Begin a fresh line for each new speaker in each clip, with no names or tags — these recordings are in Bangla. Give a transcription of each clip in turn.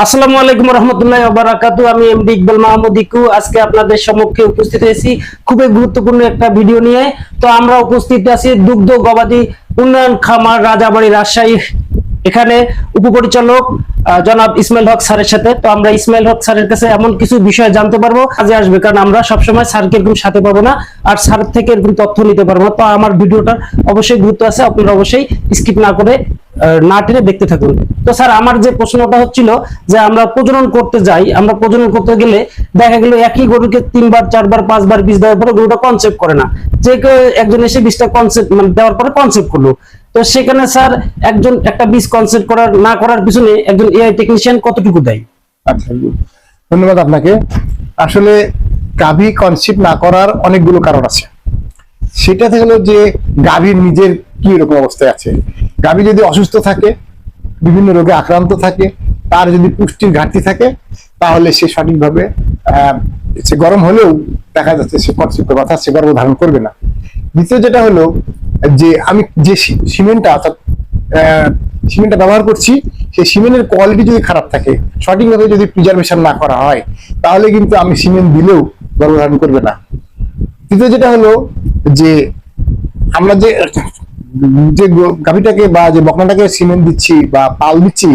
আসসালামু আলাইকুম রহমতুল্লাহি ওয়া বারাকাতুহু। আমি এমডি ইকবাল মাহমুদ ইকু আজকে আপনাদের সম্মুখে উপস্থিত হয়েছি খুবই গুরুত্বপূর্ণ একটা ভিডিও নিয়ে। তো আমরা উপস্থিত আছি দুগ্ধ গবাদি উন্নয়ন খামার রাজাবাড়ী রাজশাহী। এখানে উপপরিচালক জনাব ইসমাইল হক স্যারের সাথে। তো আমরা ইসমাইল হক স্যারের কাছে এমন কিছু বিষয় জানতে পারবো কাজে আসবে, কারণ আমরা সবসময় স্যারকে এরকম সাথে পাবো না, আর স্যার থেকে এরকম তথ্য নিতে পারবো। তো আমার ভিডিওটার অবশ্যই গুরুত্ব আছে, আপনারা অবশ্যই স্কিপ না করে না টেনে দেখতে থাকুন। তো স্যার, আমার যে প্রশ্নটা হচ্ছিল যে আমরা প্রজনন করতে যাই, আমরা প্রজনন করতে গেলে দেখা গেল একই গরুকে 3বার 4বার 5বার বীজ দেওয়ার পরে গরুটা কনসেপ্ট করে না। যে কেউ একজন এসে বীজটা কনসেপ্ট মানে দেওয়ার পরে কনসেপ্ট করলো, তো সেখানে স্যার একজন একটা বীজ কনসেপ্ট করার না করার পিছনে একজন এআই টেকনিশিয়ান কতটুকু দেয়?
আচ্ছা, ধন্যবাদ আপনাকে। আসলে গাভী কনসেপ্ট না করার অনেকগুলো কারণ আছে। সেটা হলো যে গাভীর নিজের কি রকম অবস্থায় আছে। গাভী যদি অসুস্থ থাকে, বিভিন্ন রোগে আক্রান্ত থাকে, তার যদি পুষ্টির ঘাটতি থাকে, তাহলে সে সঠিকভাবে সে গরম হলেও দেখা যাচ্ছে সে কনসেপ্ট করবে, অর্থাৎ সে গর্ভধারণ করবে না। দ্বিতীয় যেটা হলো যে আমি যে সিমেন্টটা অর্থাৎ সিমেন্টটা ব্যবহার করছি, সেই সিমেন্টের কোয়ালিটি যদি খারাপ থাকে, সঠিকভাবে যদি প্রিজার্ভেশন না করা হয়, তাহলে কিন্তু আমি সিমেন্ট দিলেও গর্ভধারণ করবে না। তৃতীয় যেটা হলো যে আমরা যে যে গাভীটাকে বা যে বকনাটাকে সিমেন্ট দিচ্ছি বা পাল দিচ্ছি,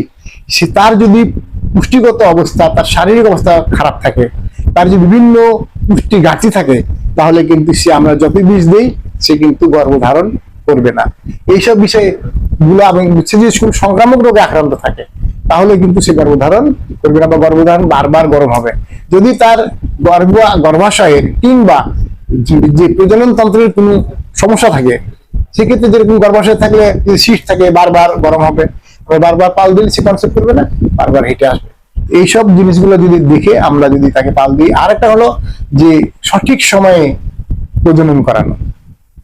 সে তার যদি পুষ্টিগত অবস্থা, তার শারীরিক অবস্থা খারাপ থাকে, তার যে বিভিন্ন পুষ্টি ঘাটতি থাকে, তাহলে কিন্তু সে আমরা যত বীজ দেই সে কিন্তু গর্ভধারণ করবে না। এইসব বিষয় গুলো এবং হচ্ছে যে সংক্রামক রোগে আক্রান্ত থাকে, তাহলে কিন্তু সে গর্ভধারণ করবে না বা গর্ভধারণ বারবার গরম হবে। যদি তার গর্ভাশয়ের কিংবা যে প্রজনন তন্ত্রের কোনো সমস্যা থাকে, সেক্ষেত্রে যেরকম গর্ভাশয় থাকলে শীত থাকে, বারবার গরম হবে, বারবার পাল দিলে সে কনসেপ্ট করবে না, বারবার হেঁটে আসবে। এইসব জিনিসগুলো যদি দেখে আমরা যদি তাকে পাল দিই। আর একটা হলো যে সঠিক সময়ে প্রজনন করানো।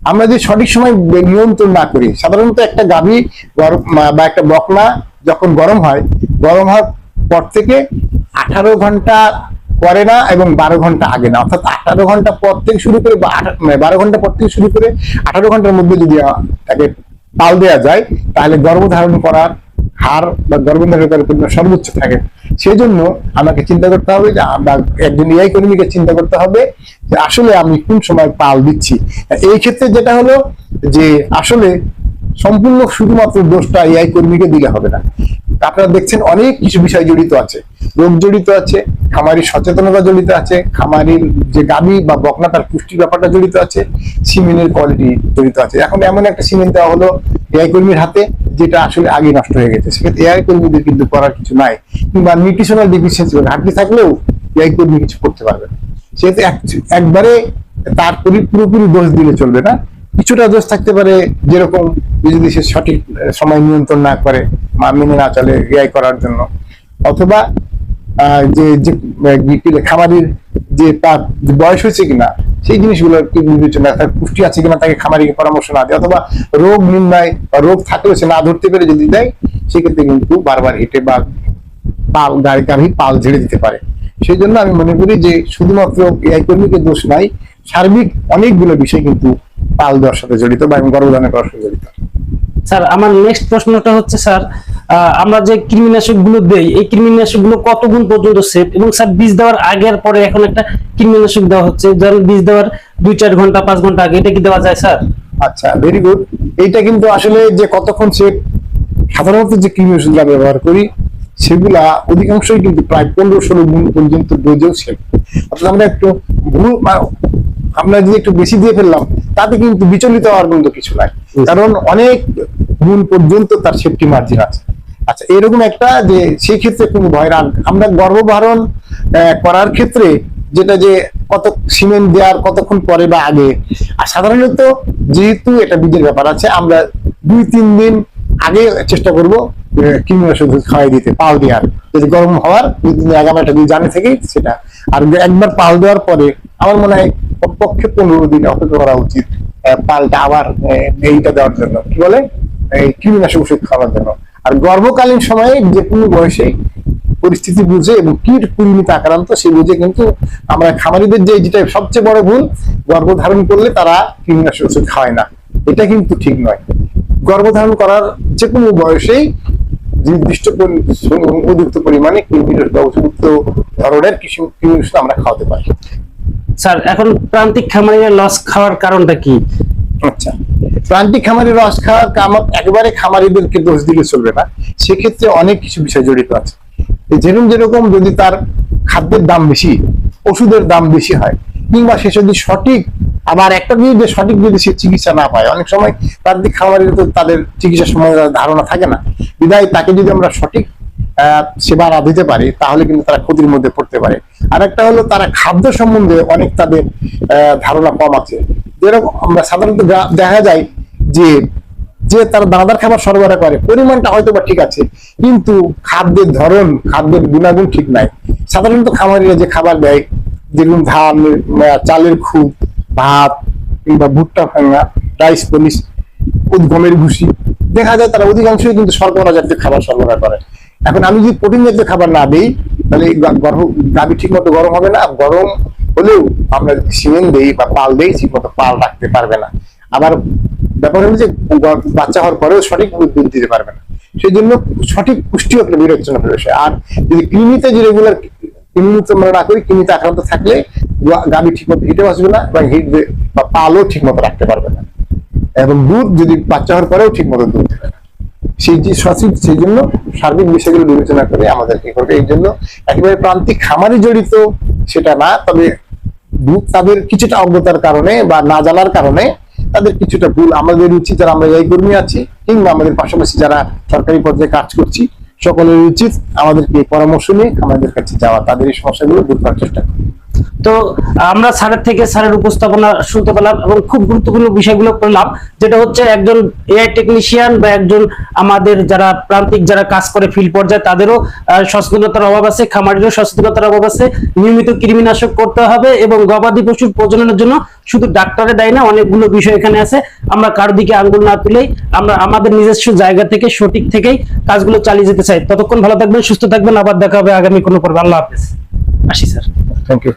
আমরা যদি সঠিক সময় নিয়ন্ত্রণ না করি, সাধারণত একটা গাভী বা একটা বকনা যখন গরম হওয়ার পর থেকে 18 ঘন্টা পরে না এবং 12 ঘন্টা আগে না, অর্থাৎ 18 ঘন্টা পর থেকে শুরু করে 12 ঘন্টা পর থেকে শুরু করে 18 ঘন্টার মধ্যে যদি তাকে পাল দেওয়া যায়, তাহলে গর্ভধারণ করার হার বা গর্ভধারণ করার পরিমাণ সর্বোচ্চ থাকে। সেই জন্য আমাকে চিন্তা করতে হবে যে একজন এআই কর্মীকে চিন্তা করতে হবে যে আসলে আমি কোন সময় পাল দিচ্ছি। এই ক্ষেত্রে যেটা হলো যে আসলে সম্পূর্ণ শুধুমাত্র দোষটা এআই কর্মীকে দিলে হবে না। আপনারা দেখছেন অনেক কিছু বিষয় জড়িত আছে, রোগ জড়িত আছে, খামারির সচেতনতা জড়িত আছে, খামারির যে গাভী বা বকনাটার পুষ্টির ব্যাপারটা জড়িত আছে, সিমেন্টের কোয়ালিটি জড়িত আছে। এখন এমন একটা সিমেন্ট দেওয়া হলো এআই কর্মীর হাতে, যেটা আসলে আগে নষ্ট হয়ে গেছে। সেক্ষেত্রে এআই কর্মীদের কিন্তু করার কিছু নাই, কিংবা নিউট্রিশনাল ডেফিসিয়েন্সি ঘাটতি থাকলেও এআই কর্মী কিছু করতে পারবে না। সেহেতু একবারে তার পুরোপুরি দোষ দিলে চলবে না, কিছুটা দোষ থাকতে পারে। যেরকম যদি সে সঠিক সময় নিয়ন্ত্রণ না করে, মেনে না চলে এআই করার জন্য, অথবা খামারির যে তার বয়স হয়েছে কিনা সেই জিনিসগুলো বিবেচনা, তার পুষ্টি আছে কিনা তাকে খামারিকে পরামর্শ না দেয়, অথবা রোগ নির্ণয় বা রোগ থাকলেও সে না ধরতে পেরে যদি দেয়, সেক্ষেত্রে কিন্তু বারবার হেঁটে বা গাভী পাল ঝেড়ে দিতে পারে। সেই জন্য আমি মনে করি যে শুধুমাত্র এআই কর্মীকে দোষ নাই, সার্বিক অনেকগুলো বিষয় কিন্তু পাল দেওয়ার সাথে জড়িত বা গর্ভধারণ করার সাথে জড়িত।
স্যার, আমার নেক্সট প্রশ্নটা হচ্ছে স্যার, আমরা যে কৃমিনাশক গুলো দেই, এই কৃমিনাশক গুলো কত গুণ পর্যন্ত সেফ? এবং স্যার, বীজ দেওয়ার আগে আর পরে এখন একটা কৃমিনাশক দেওয়া হচ্ছে, যেমন বীজ দেওয়ার 2-4 ঘন্টা 5 ঘন্টা আগে, এটা কি দেওয়া যায় স্যার?
আচ্ছা, ভেরি গুড। এইটা কিন্তু আসলে যে কতক্ষণ সেফ, সাধারণত যে কৃমিনাশক ব্যবহার করি সেগুলা অধিকাংশই কিন্তু প্রায় 15-16 গুণ পর্যন্ত ডোজেও সেফ। অর্থাৎ আমরা একটু আমরা যদি একটু বেশি দিয়ে ফেললাম, তাতে কিন্তু বিচলিত হওয়ার কিন্তু কিছু নাই, কারণ অনেক গুণ পর্যন্ত তার সেফটি মার্জিন আছে। আচ্ছা, এরকম একটা যে সেই ক্ষেত্রে কোনো ভয় না। আমরা গর্ভধারণ করার ক্ষেত্রে যেটা যে কত সিমেন্ট দেওয়ার কতক্ষণ পরে বা আগে, আর সাধারণত যেহেতু এটা বীজের ব্যাপার আছে, আমরা 2-3 দিন আগে চেষ্টা করবো কৃমিনাশক খাওয়াই দিতে, পাল দেওয়ার, যদি গরম হওয়ার 2 দিন আগে আমরা এটা জানে থেকেই সেটা। আর একবার পাল দেওয়ার পরে আমার মনে হয় পক্ষে 15 দিন অপেক্ষা করা উচিত পালটা আবার এইটা দেওয়ার জন্য, কি বলে এই কৃমিনাশক ওষুধ খাওয়ার জন্য। আর গর্ভকালীন সময়ে যে কোনো বয়সে পরিস্থিতি বুঝে এবং কি পরিমিত আক্রান্ত সে বুঝে কিন্তু আমরা খামারিদের যেটা সবচেয়ে বড় ভুল, গর্ভধারণ করলে তারা কৃমিনাশক ওষুধ খাওয়ায় না, এটা কিন্তু ঠিক নয়। গর্ভধারণ করার যে কোনো বয়সেই নির্দিষ্ট উপযুক্ত পরিমাণে কৃমিনাশক বা উপযুক্ত ধরনের কৃমিনাশক আমরা খাওয়াতে পারি।
স্যার এখন প্রান্তিক খামারিরা লস খাওয়ার কারণটা কি?
আচ্ছা, প্রান্তিক খামারের রস খাওয়ার একেবারে খামারিদেরকে দোষ দিলে চলবে না, সেক্ষেত্রে অনেক কিছু বিষয় জড়িত আছে। যেরকম যদি তার খাদ্যের দাম বেশি, ওষুধের দাম বেশি হয়, কিংবা সে যদি সঠিক, আবার একটা যদি সঠিক যদি সে চিকিৎসা না পায়, অনেক সময় প্রান্তিক খামারিরা তো তাদের চিকিৎসার সম্বন্ধে ধারণা থাকে না, বিধায় তাকে যদি আমরা সঠিক সেবা না দিতে পারি তাহলে কিন্তু তারা ক্ষতির মধ্যে পড়তে পারে। আর একটা হলো তারা খাদ্য সম্বন্ধে অনেক তাদের ধারণা কম আছে। যেরকম আমরা সাধারণত দেখা যায় যে তারা দানাদার খাবার সরবরাহ করে, পরিমাণটা হয়তো বা ঠিক আছে, কিন্তু খাদ্যের ধরন, খাদ্যের গুণাগুণ ঠিক নাই। সাধারণত খামারিরা যে খাবার দেয়, যেরকম ধান, চালের খুদ, ভাত, কিংবা ভুট্টা ভাঙা, রাইস পলিশ, গমের ভুসি, দেখা যায় তারা অধিকাংশই কিন্তু শর্করা জাতীয় খাবার সরবরাহ করে। এখন আমি যদি প্রোটিন জাতীয় খাবার না দিই, তাহলে গাভী ঠিক মতো গরম হবে না, গরম হলেও আমরা যদি সিমেন্ট দেই বা পাল দেই, ঠিক মতো পাল রাখতে পারবে না। আবার ব্যাপার হলো যে বাচ্চা হওয়ার পরেও সঠিক দুধ দিতে পারবে না। সেই জন্য সঠিক পুষ্টি একটা বিবেচনা করে। আর যদি কৃমিতে যে রেগুলার কৃমিমুক্ত আমরা না করি, কৃমিতে আক্রান্ত থাকলে গাভী ঠিক মতো হিটে আসবে না এবং হিট বা পালও ঠিক মতো রাখতে পারবে না, এবং দুধ যদি বাচ্চা হওয়ার পরেও ঠিক মতো দুধ দেবে না। সেই জন্য সার্বিক বিষয়গুলো বিবেচনা করে আমাদের কি করবে। এই জন্য একেবারে প্রান্তিক খামারি জড়িত সেটা না, তবে তাদের কিছুটা অজ্ঞতার কারণে বা না জানার কারণে তাদের কিছুটা ভুল। আমাদের উচিত, যারা আমরা এই কর্মী আছি কিংবা আমাদের পাশাপাশি যারা সরকারি পর্যায়ে কাজ করছি, সকলের উচিত আমাদেরকে পরামর্শ নিয়ে আমাদের কাছে যাওয়া, তাদের এই সমস্যাগুলো দূর করার চেষ্টা করি।
তো আমরা স্যারের থেকে স্যারের উপস্থাপনা শুনতে পেলাম এবং খুব গুরুত্বপূর্ণ বিষয়গুলো পেলাম, যেটা হচ্ছে একজন এআই টেকনিশিয়ান বা একজন আমাদের যারা প্রান্তিক যারা কাজ করে ফিল্ড পর্যায়ে, তাদেরও সচেতনতার অভাব আছে, খামারিরও সচেতনতার অভাব আছে। নিয়মিত কৃমিনাশক করতে হবে এবং গবাদি পশুর প্রজননের জন্য শুধু ডাক্তারের দায় না, অনেকগুলো বিষয় এখানে আছে। আমরা কারো দিকে আঙ্গুল না তুলেই আমরা আমাদের নিজস্ব জায়গা থেকে সঠিক থেকেই কাজগুলো চালিয়ে যেতে চাই। ততক্ষণ ভালো থাকবেন, সুস্থ থাকবেন, আবার দেখা হবে আগামী কোনো পর্বে। আল্লাহ হাফেজ। আসি স্যার।
Thank you.